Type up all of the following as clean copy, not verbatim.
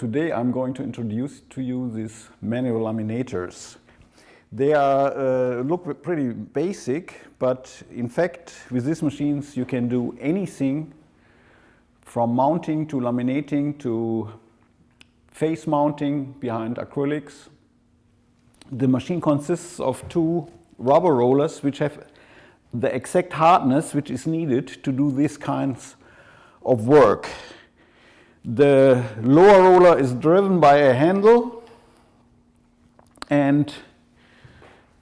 Today I'm going to introduce to you these manual laminators. They are, look pretty basic, but in fact with these machines you can do anything from mounting to laminating to face mounting behind acrylics. The machine consists of two rubber rollers which have the exact hardness which is needed to do these kinds of work. The lower roller is driven by a handle, and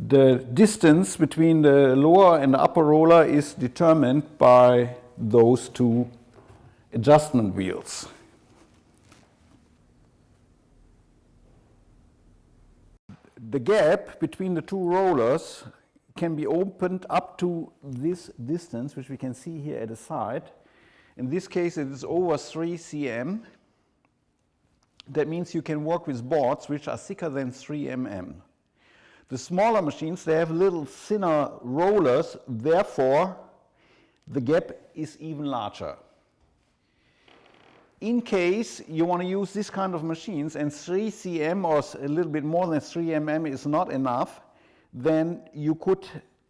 the distance between the lower and the upper roller is determined by those two adjustment wheels. The gap between the two rollers can be opened up to this distance, which we can see here at the side. In this case it is over 3 cm. That means you can work with boards which are thicker than 3 mm. The smaller machines, they have little thinner rollers, therefore the gap is even larger. In case you want to use this kind of machines and 3 cm or a little bit more than 3 mm is not enough, then you could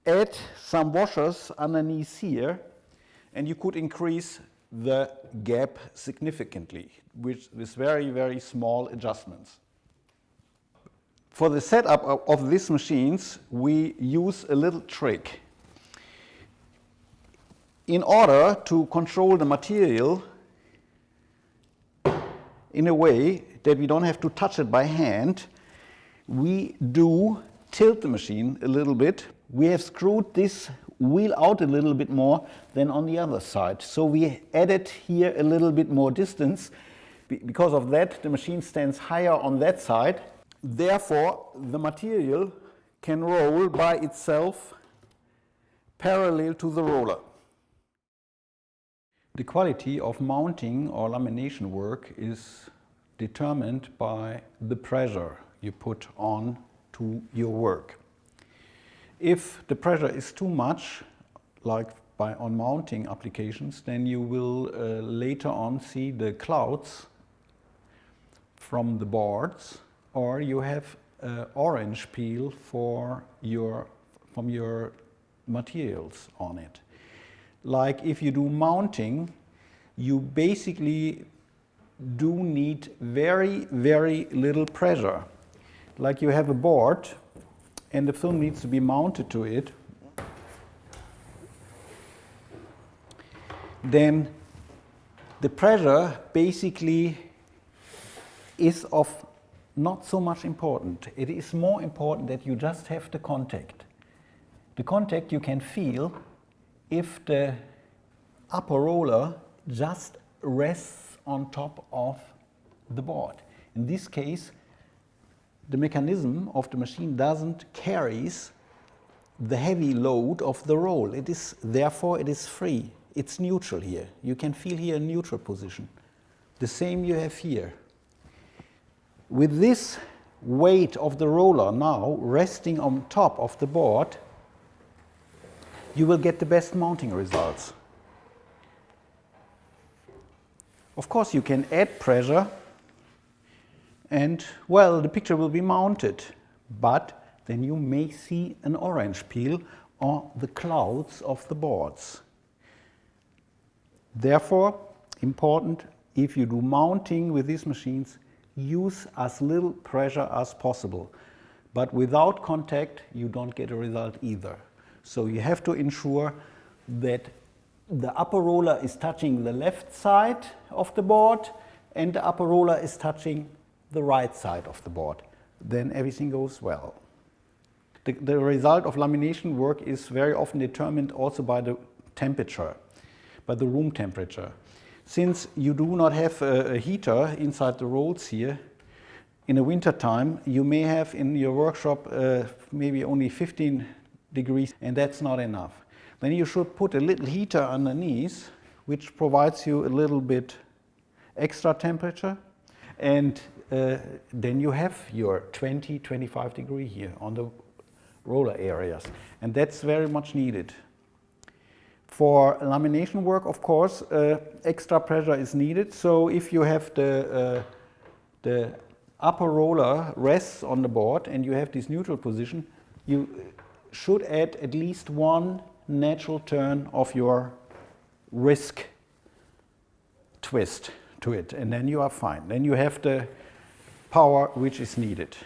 add some washers underneath here and you could increase the gap significantly with very, very small adjustments. For the setup of these machines, we use a little trick. In order to control the material in a way that we don't have to touch it by hand, we do tilt the machine a little bit. We have screwed this wheel out a little bit more than on the other side. So we added here a little bit more distance. Because of that, the machine stands higher on that side. Therefore, the material can roll by itself parallel to the roller. The quality of mounting or lamination work is determined by the pressure you put on to your work. If the pressure is too much, like on mounting applications, then you will later on see the clouds from the boards, or you have orange peel from your materials on it. Like if you do mounting, you basically do need very, very little pressure. Like you have a board and the film needs to be mounted to it, then the pressure basically is of not so much important. It is more important that you just have the contact. The contact you can feel if the upper roller just rests on top of the board. In this case, the mechanism of the machine doesn't carry the heavy load of the roll. Therefore it is free. It's neutral here. You can feel here a neutral position. The same you have here. With this weight of the roller now resting on top of the board, you will get the best mounting results. Of course, you can add pressure and, well, the picture will be mounted, but then you may see an orange peel or the clouds of the boards. Therefore, important, if you do mounting with these machines, use as little pressure as possible. But without contact, you don't get a result either. So you have to ensure that the upper roller is touching the left side of the board and the upper roller is touching the right side of the board. Then everything goes well. The result of lamination work is very often determined also by the temperature, by the room temperature. Since you do not have a heater inside the rolls here, in the winter time you may have in your workshop maybe only 15 degrees, and that's not enough. Then you should put a little heater underneath which provides you a little bit extra temperature, and then you have your 20-25 degree here on the roller areas, and that's very much needed. For lamination work, of course, extra pressure is needed. So if you have the the upper roller rests on the board and you have this neutral position, you should add at least one natural turn of your wrist twist to it, and then you are fine. Then you have the power which is needed.